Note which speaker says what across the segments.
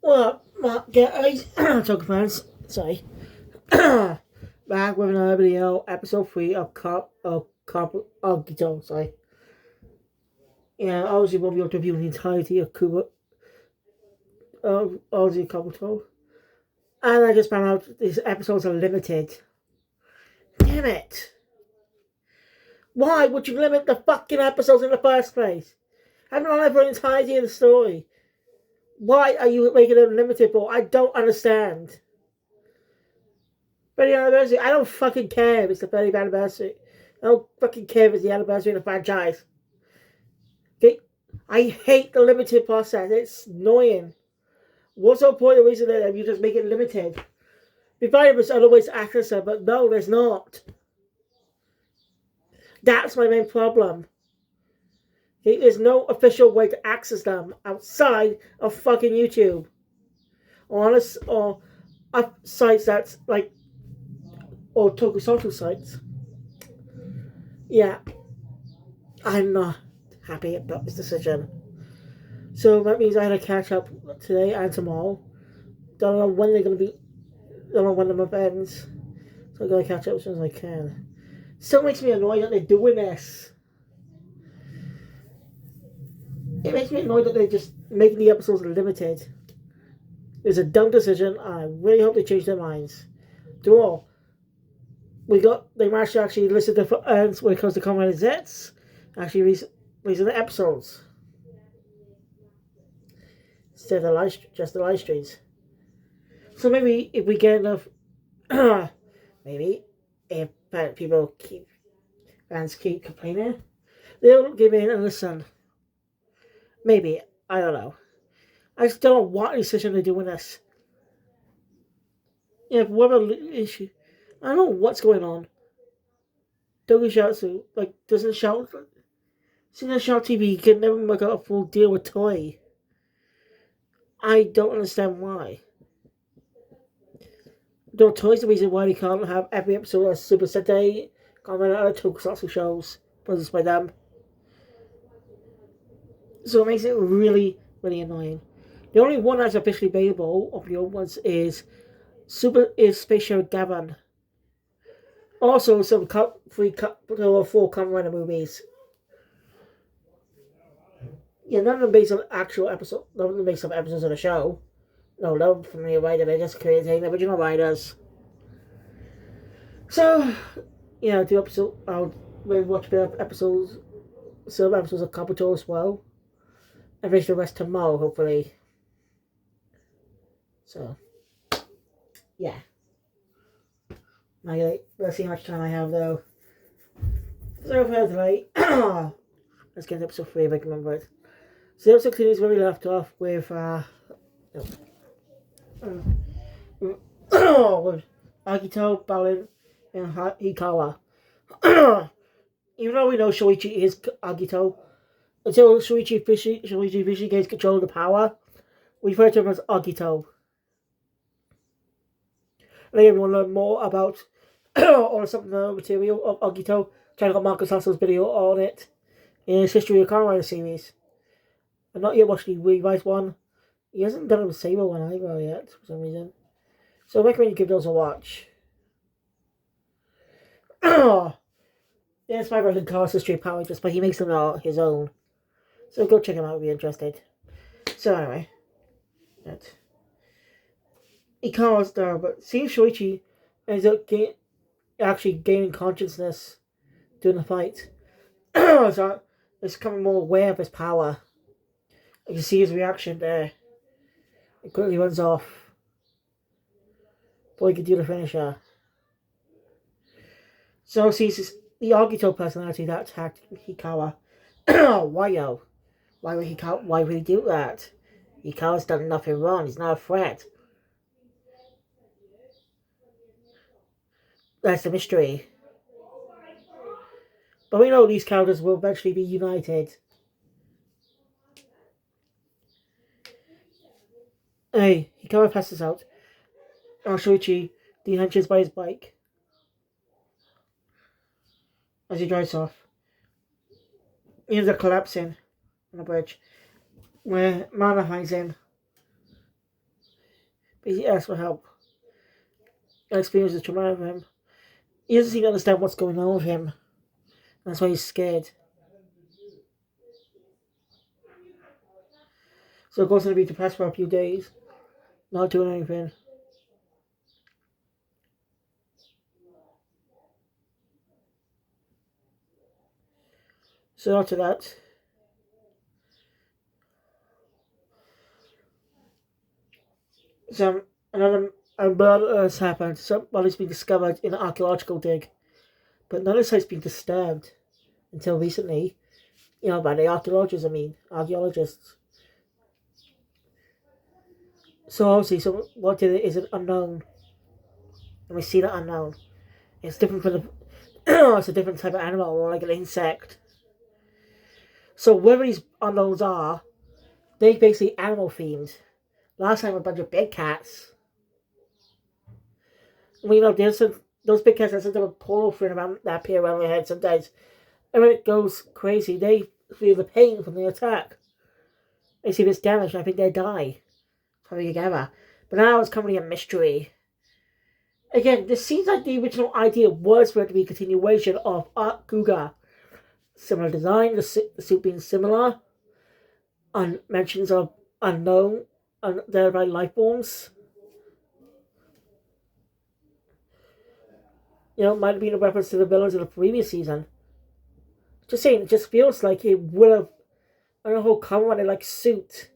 Speaker 1: Well, Mark, guys, talking fans, sorry. Back with another video, episode 3 of Agito, sorry. Yeah, obviously won't be able to review the entirety of Ozzy Kabuto. And I just found out these episodes are limited. Damn it! Why would you limit the fucking episodes in the first place? I'm not over the entirety of the story. Why are you making them limited for? I don't understand. 30th anniversary. I don't fucking care if it's the 30th anniversary. I don't fucking care if it's the anniversary of the franchise. Okay? I hate the limited process. It's annoying. What's the point of reason that if you just make it limited? If I was other ways to access them, but no, there's not. That's my main problem. Okay? There's no official way to access them outside of fucking YouTube. Or sites that's like, or tokusatsu sites. Yeah. I'm not happy about this decision. So that means I had to catch up today and tomorrow. Don't know when they're going to be. Don't know when the month ends. So I'm going to catch up as soon as I can. Still makes me annoyed that they're doing this. It makes me annoyed that they're just making the episodes limited. It's a dumb decision. I really hope they change their minds. Do all. They managed to actually listen to when it comes to Kamen Zets. Actually releasing the episodes. Instead of just the live streams. So maybe if we get enough, maybe if fans keep complaining, they'll give in and listen. Maybe, I don't know. I just don't know what decision they're doing this. Yeah, whatever issue, I don't know what's going on. Tokusatsu doesn't shout. Seeing Shout TV can never make a full deal with Toy. I don't understand why. Though Toy's the reason why they can't have every episode of Super Sentai, Kamen, and other tokusatsu shows produced by them. So it makes it really, really annoying. The only one that's officially available of the old ones is Space Shuttle Gavin. Also, some 4 Kamen Rider movies. Yeah, none of them based on actual episodes. None of them based on episodes of the show. No, none from the writer. They just creating the original writers. So, yeah, the episode. I'll maybe watch some episodes of Kabuto as well. And finish the rest tomorrow, hopefully. So, yeah. Let's see how much time I have, though. So, for today, let's get to episode 3 if I can remember it. So, episode 2 is where we left off with, with Agito, Balin, and Hikawa. Even though we know Shoichi is Agito, until Shoichi officially gains control of the power, we refer to him as Agito. And if you want to learn more about all the supplemental material of Agito, check out Marcus Hassel's video on it in his History of Kamen Rider series. I've not yet watched the revised one. He hasn't done a Saber one either yet, for some reason. So I recommend you give those a watch. Yeah, it's my version Carl's History of Power, but he makes them all his own. So go check him out if you're interested. So anyway, Ikawa's there, but seeing Shoichi ends up actually gaining consciousness during the fight. So he's becoming more aware of his power. You can see his reaction there. He quickly runs off. Before he can do the finisher. So sees the Agito personality that attacked Hikawa. Why yo? Why would he do that? Hikawa's done nothing wrong. He's not a threat. That's the mystery. But we know these characters will eventually be united. Hey, Hikawa passes out. Shoichi dehenches by his bike as he drives off. He ends up collapsing on a bridge, where Mana finds him. But he asks for help and experiences trauma with him. He doesn't seem to understand what's going on with him. That's why he's scared. So he goes to be depressed for a few days, not doing anything. So after that, another murder has happened. Somebody's been discovered in an archaeological dig, but none of the site's been disturbed until recently. By the archaeologists. Archaeologists. So obviously, what did it is an unknown, and we see that unknown. It's different from the. It's a different type of animal, or like an insect. So whatever these unknowns are, they basically animal themed. Last time a bunch of big cats. Those big cats have some type of portal thing around that appear around their head sometimes. And when it goes crazy, they feel the pain from the attack. They see this damage, and I think they die. Probably together. But now it's currently a mystery. Again, this seems like the original idea was for it to be a continuation of Art Kuga. Similar design, the suit being similar. Mentions of unknown, thereby life forms. Might have been a reference to the villains of the previous season. Just saying, it just feels like it would have a whole Kamen like suit.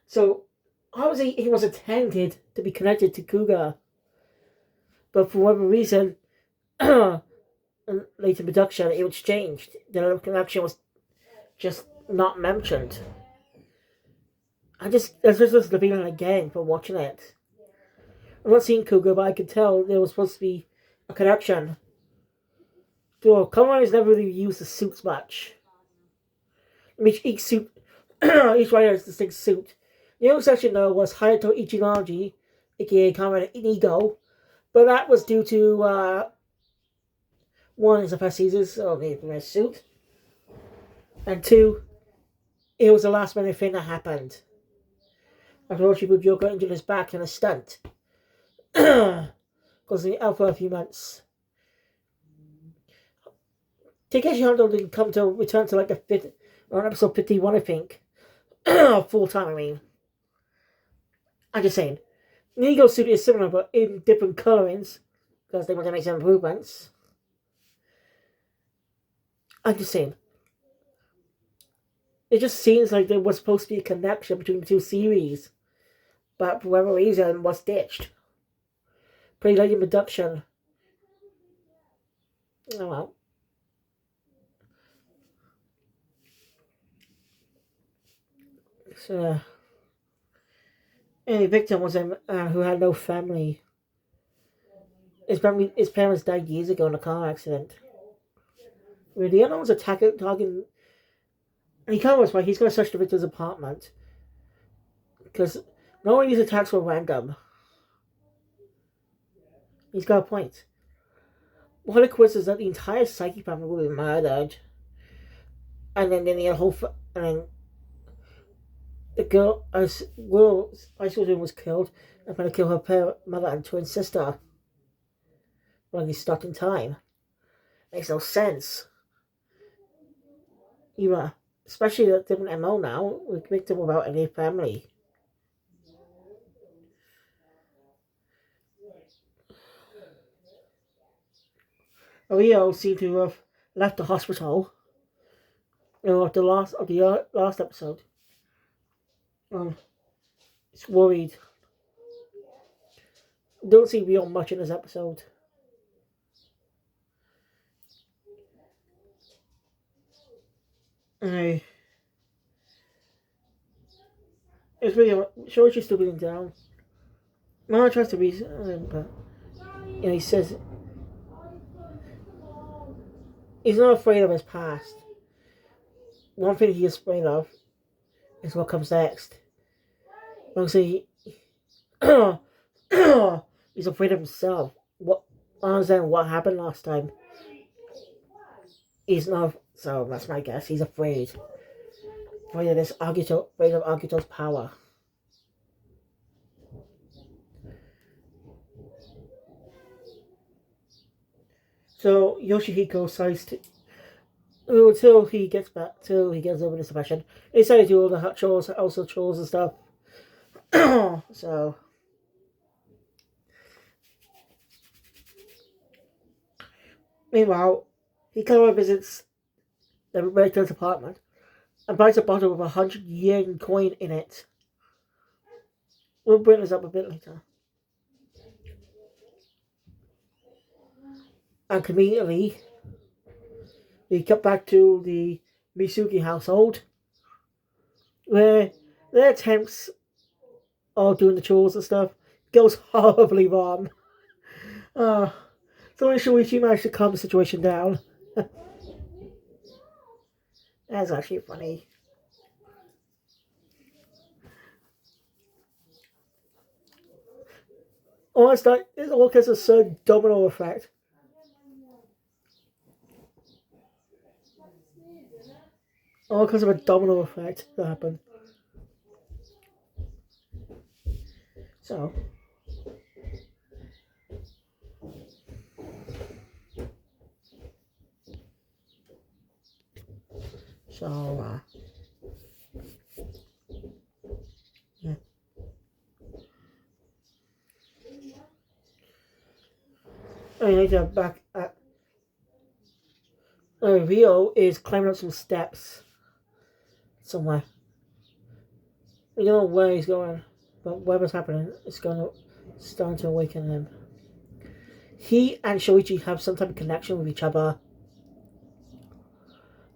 Speaker 1: So obviously he was intended to be connected to Kuga. But for whatever reason, in later production, it was changed. The connection was just not mentioned. There's just the feeling again from watching it. I'm not seeing Kuga, but I could tell there was supposed to be a connection. So Kamen has never really used the suits much. I mean, each suit, each rider has a distinct suit. The only section though was Hayato Ichinaji, aka Kamen Inigo, but that was due to one is the prosthesis of his suit, and two, it was the last minute thing that happened. After Orochi Fujioka injured his back in a stunt, because he out for a few months. Takeshi Hondo didn't come to return to like the fifth or episode 51, I think. Full time, I mean. I'm just saying. Nigo's suit is similar, but in different colorings, because they want to make some improvements. I'm just saying. It just seems like there was supposed to be a connection between the two series, but for whatever reason, was ditched. Pretty late in production. Oh well. So, any victim was who had no family. His parents died years ago in a car accident. The other one's talking, and he covers why he's going to search the victim's apartment. Because no one of these attacks were random. He's got a point. One of the quiz is that the entire Psyche family will be murdered. And then the whole... And then the girl, Icewood was killed. And going to kill her mother and twin sister. When he's stuck in time. Makes no sense. Especially the different MO now, with victim without any family. Rio seemed to have left the hospital. At the last episode. It's worried. Don't see Rio much in this episode. It's really sure she's still being down. Mama tries to reason him, but he says he's not afraid of his past. One thing he is afraid of is what comes next. Obviously, he's afraid of himself. Understand what happened last time. He's not. So that's my guess. He's afraid. Afraid of this Agito. Afraid of Agito's power. So Yoshihiko decides to until he gets over this depression. He decided to do all the chores, also chores and stuff. So meanwhile, he comes visits the rector's apartment and buys a bottle with 100 yen coin in it. We'll bring this up a bit later. And conveniently, we cut back to the Misugi household, where their attempts of doing the chores and stuff goes horribly wrong. So Shuichi managed to calm the situation down. That's actually funny. Almost like it's all because of a certain domino effect. All because of a domino effect that happened. So yeah. I later back at Rio is climbing up some steps somewhere. We don't know where he's going, but whatever's happening, it's starting to awaken him. He and Shoichi have some type of connection with each other.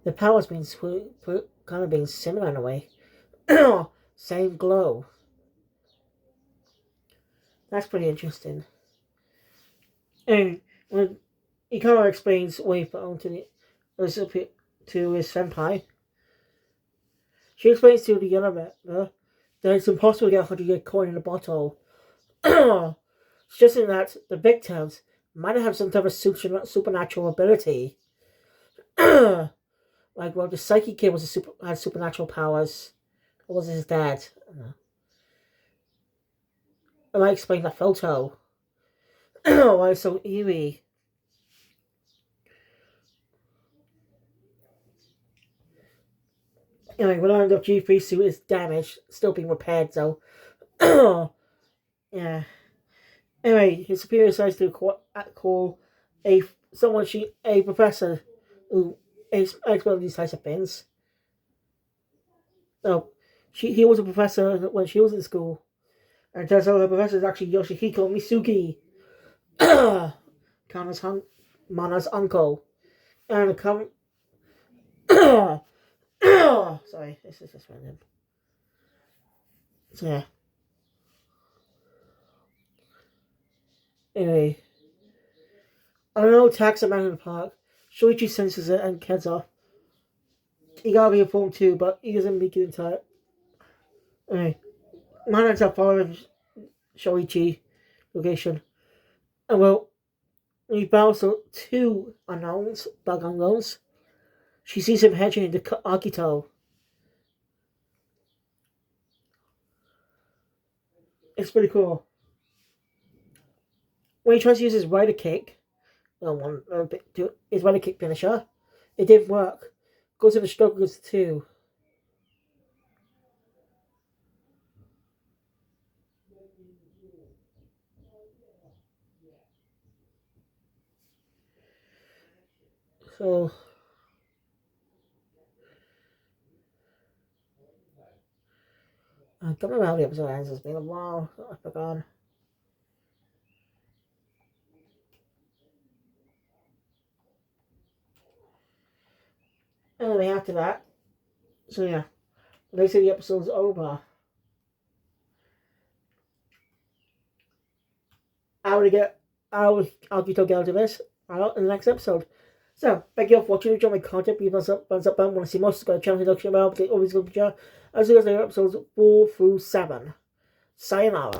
Speaker 1: The power's been kind of being similar in a way. Same glow. That's pretty interesting. And when he kind of explains what he found to his senpai, she explains to the other that it's impossible to get 100 coin in a bottle. Suggesting that the victims might have some type of supernatural ability. Like, well, the psychic kid had supernatural powers. Or was it his dad? I don't know. I might explain that photo. Why it's so eerie. Anyway, when the G3 suit is damaged, still being repaired, so. Yeah. Anyway, his superior decides to call a professor who explains these types of things. So, he was a professor when she was in school. And turns out her professor is actually Yoshihiko Misugi, Mana's uncle. And sorry, this is just random. So, yeah. Anyway, I don't know, attacks a man in the park. Shoichi senses it and heads off. He gotta be informed too, but he doesn't make it in time. Anyway, man ends up following Shoichi location. And well, he bows to two bug unknowns. She sees him hedging into Agito. It's pretty cool. When he tries to use his rider kick, his rider kick finisher, it didn't work. Goes in the struggles too. So I don't remember how the episode ends. It's been a while. I forgot. Anyway, after that, so yeah, they say the episode's over. I'll get to get into this in the next episode. So, thank you all for watching. Enjoy my content. Please thumbs up button. Want to see more? Subscribe to the channel. Introduction about. Always good picture. I'll see you guys in episodes 4 through 7. Sayonara.